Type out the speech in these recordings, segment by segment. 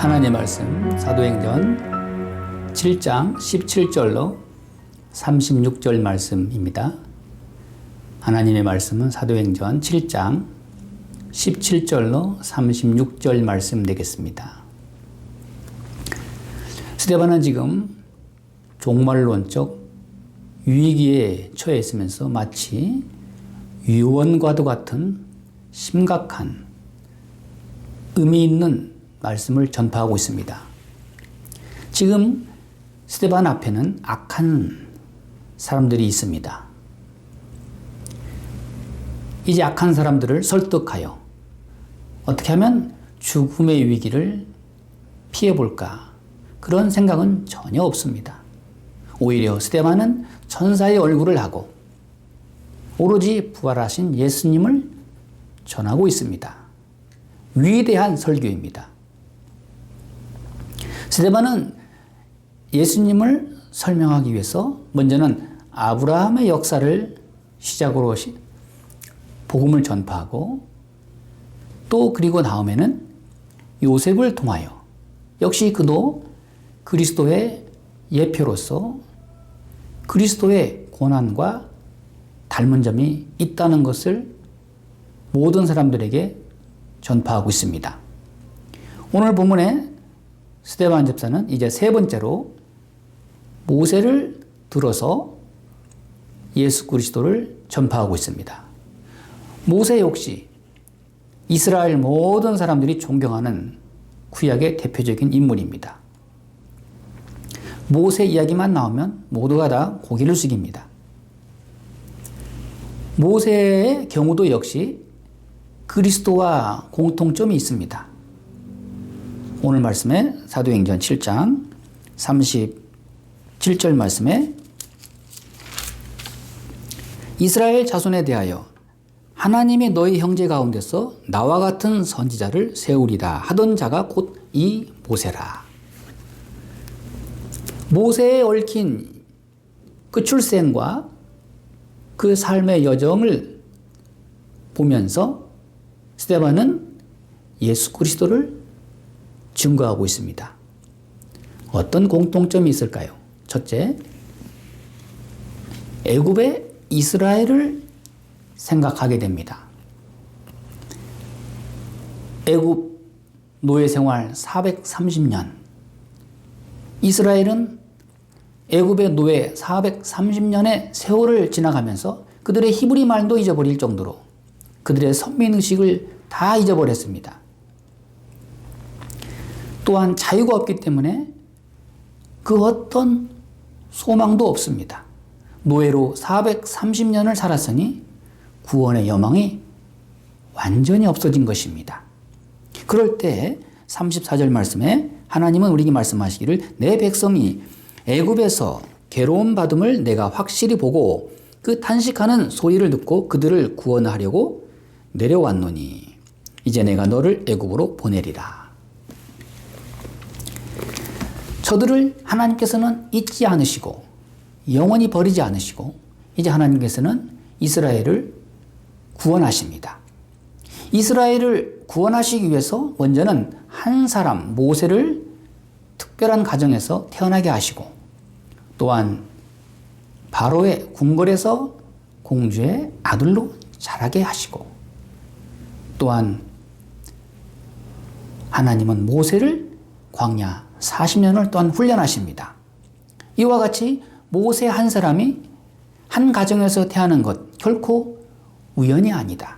하나님의 말씀 사도행전 7장 17절로 36절 말씀입니다. 하나님의 말씀은 사도행전 7장 17절로 36절 말씀 되겠습니다. 스데반은 지금 종말론적 위기에 처해 있으면서 마치 유언과도 같은 심각한 의미 있는 말씀을 전파하고 있습니다. 지금 스데반 앞에는 악한 사람들이 있습니다. 이제 악한 사람들을 설득하여 어떻게 하면 죽음의 위기를 피해볼까, 그런 생각은 전혀 없습니다. 오히려 스데반은 천사의 얼굴을 하고 오로지 부활하신 예수님을 전하고 있습니다. 위대한 설교입니다. 스데반은 예수님을 설명하기 위해서 먼저는 아브라함의 역사를 시작으로 복음을 전파하고, 또 그리고 다음에는 요셉을 통하여 역시 그도 그리스도의 예표로서 그리스도의 고난과 닮은 점이 있다는 것을 모든 사람들에게 전파하고 있습니다. 오늘 본문에 스데반 집사는 이제 세 번째로 모세를 들어서 예수 그리스도를 전파하고 있습니다. 모세 역시 이스라엘 모든 사람들이 존경하는 구약의 대표적인 인물입니다. 모세 이야기만 나오면 모두가 다 고개를 숙입니다. 모세의 경우도 역시 그리스도와 공통점이 있습니다. 오늘 말씀에 사도행전 7장 37절 말씀에 이스라엘 자손에 대하여 하나님이 너희 형제 가운데서 나와 같은 선지자를 세우리라 하던 자가 곧 이 모세라. 모세에 얽힌 그 출생과 그 삶의 여정을 보면서 스데반은 예수 그리스도를 증거하고 있습니다. 어떤 공통점이 있을까요? 첫째, 애굽의 이스라엘을 생각하게 됩니다. 애굽 노예 생활 430년, 이스라엘은 애굽의 노예 430년의 세월을 지나가면서 그들의 히브리 말도 잊어버릴 정도로 그들의 선민의식을 다 잊어버렸습니다. 또한 자유가 없기 때문에 그 어떤 소망도 없습니다. 노예로 430년을 살았으니 구원의 여망이 완전히 없어진 것입니다. 그럴 때 34절 말씀에 하나님은 우리에게 말씀하시기를 내 백성이 애굽에서 괴로움 받음을 내가 확실히 보고 그 탄식하는 소리를 듣고 그들을 구원하려고 내려왔노니 이제 내가 너를 애굽으로 보내리라. 저들을 하나님께서는 잊지 않으시고 영원히 버리지 않으시고 이제 하나님께서는 이스라엘을 구원하십니다. 이스라엘을 구원하시기 위해서 먼저는 한 사람 모세를 특별한 가정에서 태어나게 하시고, 또한 바로의 궁궐에서 공주의 아들로 자라게 하시고, 또한 하나님은 모세를 광야 40년을 또한 훈련하십니다. 이와 같이 모세 한 사람이 한 가정에서 태어나는 것 결코 우연이 아니다.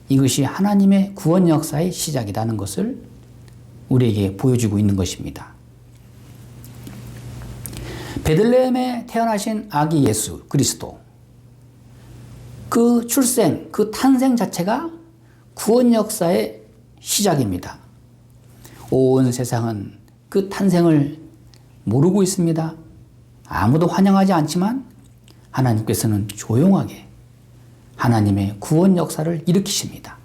이것이 하나님의 구원 역사의 시작이라는 것을 우리에게 보여주고 있는 것입니다. 베들레헴에 태어나신 아기 예수 그리스도, 그 출생, 그 탄생 자체가 구원 역사의 시작입니다. 온 세상은 그 탄생을 모르고 있습니다. 아무도 환영하지 않지만 하나님께서는 조용하게 하나님의 구원 역사를 일으키십니다.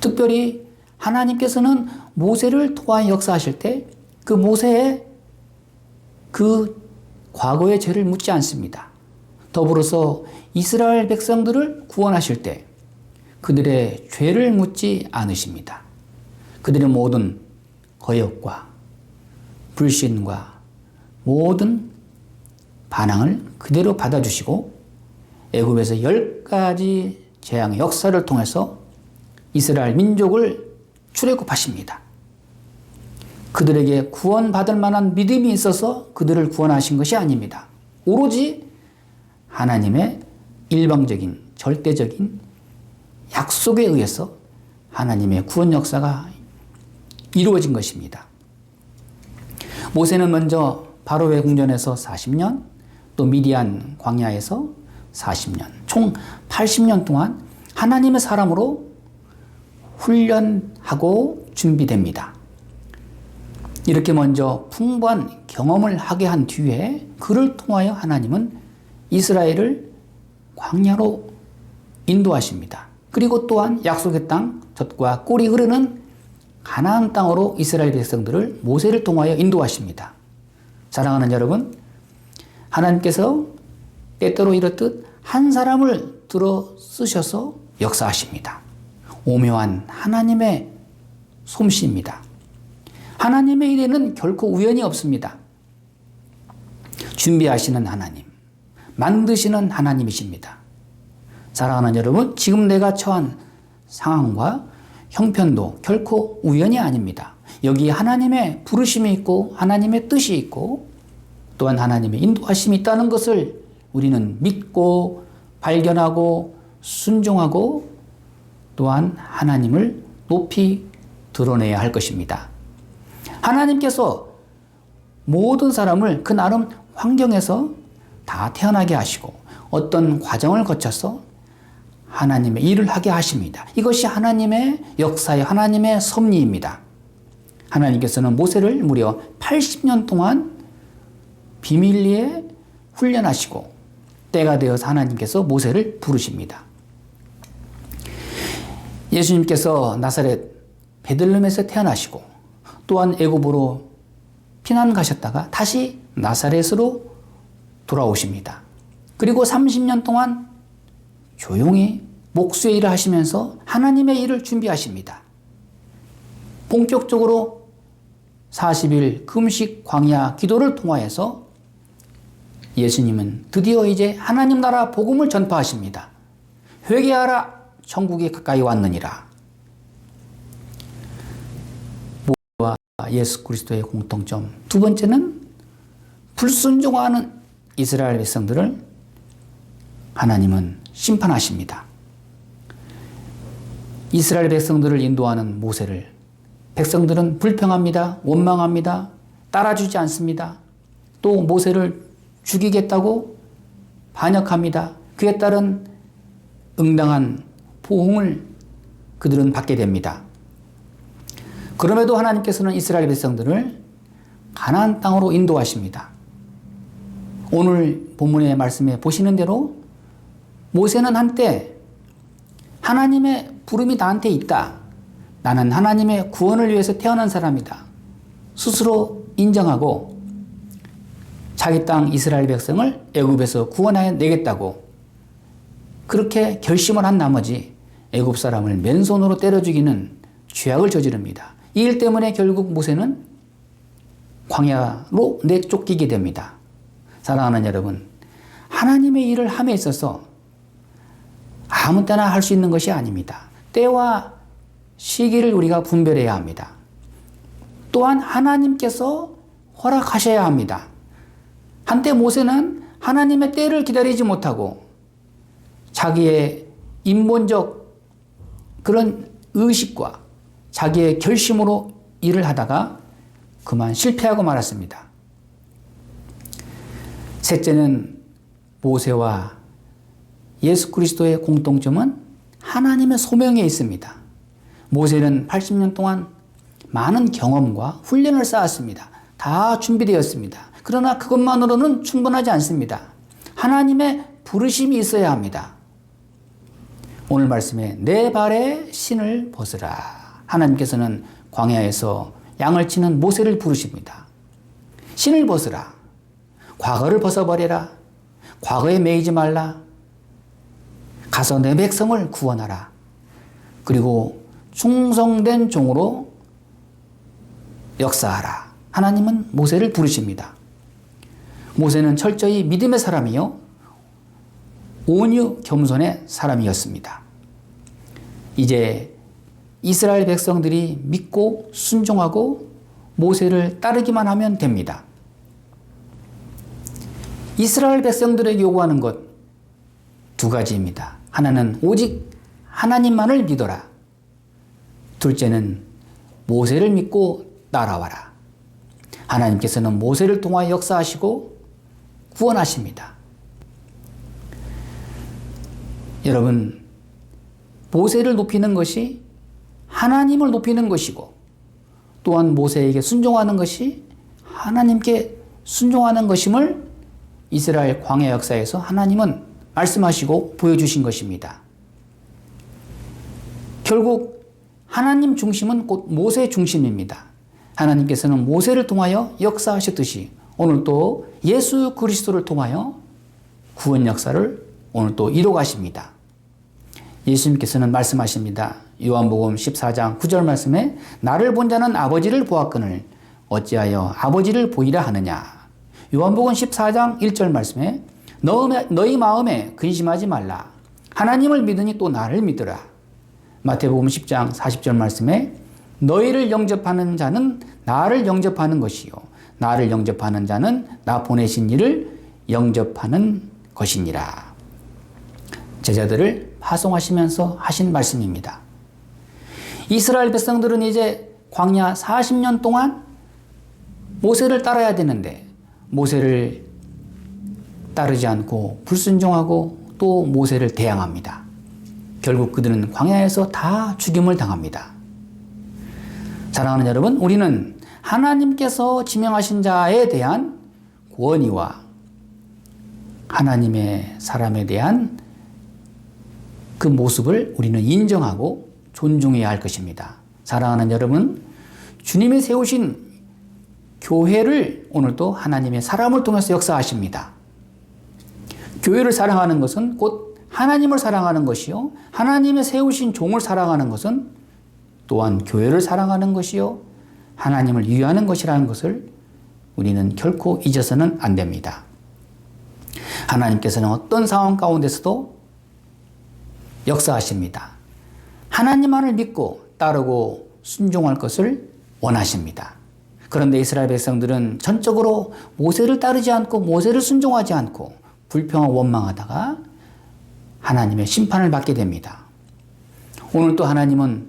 특별히 하나님께서는 모세를 통하여 역사하실 때 그 모세의 그 과거의 죄를 묻지 않습니다. 더불어서 이스라엘 백성들을 구원하실 때 그들의 죄를 묻지 않으십니다. 그들의 모든 거역과 불신과 모든 반항을 그대로 받아주시고 애굽에서 10가지 재앙의 역사를 통해서 이스라엘 민족을 출애굽하십니다. 그들에게 구원받을 만한 믿음이 있어서 그들을 구원하신 것이 아닙니다. 오로지 하나님의 일방적인 절대적인 약속에 의해서 하나님의 구원 역사가 이루어진 것입니다. 모세는 먼저 바로의 궁전에서 40년, 또 미디안 광야에서 40년, 총 80년 동안 하나님의 사람으로 훈련하고 준비됩니다. 이렇게 먼저 풍부한 경험을 하게 한 뒤에 그를 통하여 하나님은 이스라엘을 광야로 인도하십니다. 그리고 또한 약속의 땅, 젖과 꿀이 흐르는 가나안 땅으로 이스라엘 백성들을 모세를 통하여 인도하십니다. 사랑하는 여러분, 하나님께서 때때로 이렇듯 한 사람을 들어 쓰셔서 역사하십니다. 오묘한 하나님의 솜씨입니다. 하나님의 일에는 결코 우연이 없습니다. 준비하시는 하나님, 만드시는 하나님이십니다. 사랑하는 여러분, 지금 내가 처한 상황과 형편도 결코 우연이 아닙니다. 여기에 하나님의 부르심이 있고 하나님의 뜻이 있고 또한 하나님의 인도하심이 있다는 것을 우리는 믿고 발견하고 순종하고 또한 하나님을 높이 드러내야 할 것입니다. 하나님께서 모든 사람을 그 나름 환경에서 다 태어나게 하시고 어떤 과정을 거쳐서 하나님의 일을 하게 하십니다. 이것이 하나님의 역사의 하나님의 섭리입니다. 하나님께서는 모세를 무려 80년 동안 비밀리에 훈련하시고 때가 되어서 하나님께서 모세를 부르십니다. 예수님께서 나사렛 베들레헴에서 태어나시고 또한 애굽으로 피난 가셨다가 다시 나사렛으로 돌아오십니다. 그리고 30년 동안 조용히 목수의 일을 하시면서 하나님의 일을 준비하십니다. 본격적으로 40일 금식 광야 기도를 통하여서 예수님은 드디어 이제 하나님 나라 복음을 전파하십니다. 회개하라, 천국이 가까이 왔느니라. 모세와 예수 그리스도의 공통점. 두 번째는 불순종하는 이스라엘 백성들을 하나님은 심판하십니다. 이스라엘 백성들을 인도하는 모세를 백성들은 불평합니다. 원망합니다. 따라주지 않습니다. 또 모세를 죽이겠다고 반역합니다. 그에 따른 응당한 보응을 그들은 받게 됩니다. 그럼에도 하나님께서는 이스라엘 백성들을 가나안 땅으로 인도하십니다. 오늘 본문의 말씀에 보시는 대로 모세는 한때 하나님의 부름이 나한테 있다. 나는 하나님의 구원을 위해서 태어난 사람이다. 스스로 인정하고 자기 땅 이스라엘 백성을 애굽에서 구원하여 내겠다고 그렇게 결심을 한 나머지 애굽 사람을 맨손으로 때려 죽이는 죄악을 저지릅니다. 이 일 때문에 결국 모세는 광야로 내쫓기게 됩니다. 사랑하는 여러분, 하나님의 일을 함에 있어서 아무 때나 할 수 있는 것이 아닙니다. 때와 시기를 우리가 분별해야 합니다. 또한 하나님께서 허락하셔야 합니다. 한때 모세는 하나님의 때를 기다리지 못하고 자기의 인본적 그런 의식과 자기의 결심으로 일을 하다가 그만 실패하고 말았습니다. 셋째는 모세와 예수 그리스도의 공통점은 하나님의 소명에 있습니다. 모세는 80년 동안 많은 경험과 훈련을 쌓았습니다. 다 준비되었습니다. 그러나 그것만으로는 충분하지 않습니다. 하나님의 부르심이 있어야 합니다. 오늘 말씀에 내 발에 신을 벗으라. 하나님께서는 광야에서 양을 치는 모세를 부르십니다. 신을 벗으라. 과거를 벗어버려라. 과거에 매이지 말라. 가서 내 백성을 구원하라. 그리고 충성된 종으로 역사하라. 하나님은 모세를 부르십니다. 모세는 철저히 믿음의 사람이요 온유 겸손의 사람이었습니다. 이제 이스라엘 백성들이 믿고 순종하고 모세를 따르기만 하면 됩니다. 이스라엘 백성들에게 요구하는 것 두 가지입니다. 하나는 오직 하나님만을 믿어라. 둘째는 모세를 믿고 따라와라. 하나님께서는 모세를 통하여 역사하시고 구원하십니다. 여러분, 모세를 높이는 것이 하나님을 높이는 것이고 또한 모세에게 순종하는 것이 하나님께 순종하는 것임을 이스라엘 광야 역사에서 하나님은 말씀하시고 보여주신 것입니다. 결국 하나님 중심은 곧 모세 중심입니다. 하나님께서는 모세를 통하여 역사하셨듯이 오늘 또 예수 그리스도를 통하여 구원 역사를 오늘 또 이뤄 가십니다. 예수님께서는 말씀하십니다. 요한복음 14장 9절 말씀에 나를 본 자는 아버지를 보았거늘 어찌하여 아버지를 보이라 하느냐. 요한복음 14장 1절 말씀에 너희 마음에 근심하지 말라. 하나님을 믿으니 또 나를 믿으라. 마태복음 10장 40절 말씀에 너희를 영접하는 자는 나를 영접하는 것이요 나를 영접하는 자는 나 보내신 이를 영접하는 것이니라. 제자들을 파송하시면서 하신 말씀입니다. 이스라엘 백성들은 이제 광야 40년 동안 모세를 따라야 되는데 모세를 따르지 않고 불순종하고 또 모세를 대항합니다. 결국 그들은 광야에서 다 죽임을 당합니다. 사랑하는 여러분, 우리는 하나님께서 지명하신 자에 대한 권위와 하나님의 사람에 대한 그 모습을 우리는 인정하고 존중해야 할 것입니다. 사랑하는 여러분, 주님이 세우신 교회를 오늘도 하나님의 사람을 통해서 역사하십니다. 교회를 사랑하는 것은 곧 하나님을 사랑하는 것이요 하나님의 세우신 종을 사랑하는 것은 또한 교회를 사랑하는 것이요 하나님을 위하는 것이라는 것을 우리는 결코 잊어서는 안 됩니다. 하나님께서는 어떤 상황 가운데서도 역사하십니다. 하나님만을 믿고 따르고 순종할 것을 원하십니다. 그런데 이스라엘 백성들은 전적으로 모세를 따르지 않고 모세를 순종하지 않고 불평하고 원망하다가 하나님의 심판을 받게 됩니다. 오늘 또 하나님은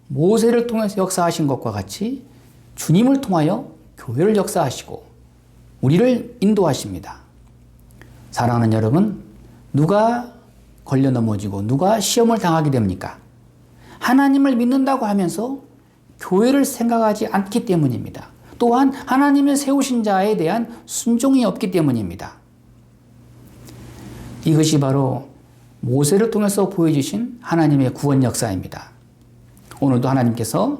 모세를 통해서 역사하신 것과 같이 주님을 통하여 교회를 역사하시고 우리를 인도하십니다. 사랑하는 여러분, 누가 걸려 넘어지고 누가 시험을 당하게 됩니까? 하나님을 믿는다고 하면서 교회를 생각하지 않기 때문입니다. 또한 하나님의 세우신 자에 대한 순종이 없기 때문입니다. 이것이 바로 모세를 통해서 보여주신 하나님의 구원 역사입니다. 오늘도 하나님께서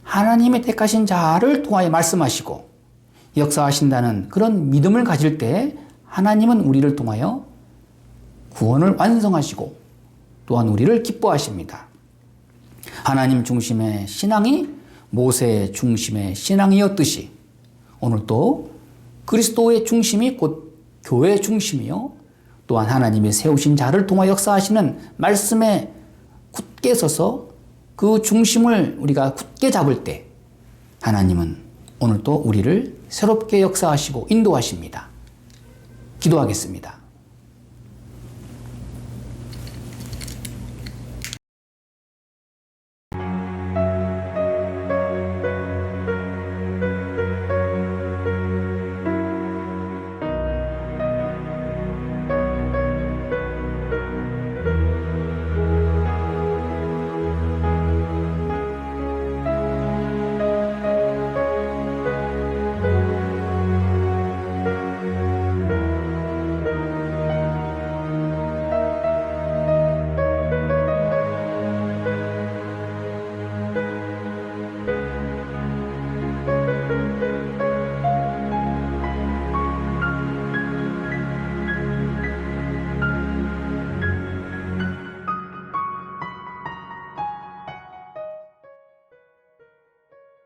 하나님의 택하신 자를 통하여 말씀하시고 역사하신다는 그런 믿음을 가질 때 하나님은 우리를 통하여 구원을 완성하시고 또한 우리를 기뻐하십니다. 하나님 중심의 신앙이 모세 중심의 신앙이었듯이 오늘도 그리스도의 중심이 곧 교회의 중심이요 또한 하나님이 세우신 자를 통하여 역사하시는 말씀에 굳게 서서 그 중심을 우리가 굳게 잡을 때 하나님은 오늘도 우리를 새롭게 역사하시고 인도하십니다. 기도하겠습니다.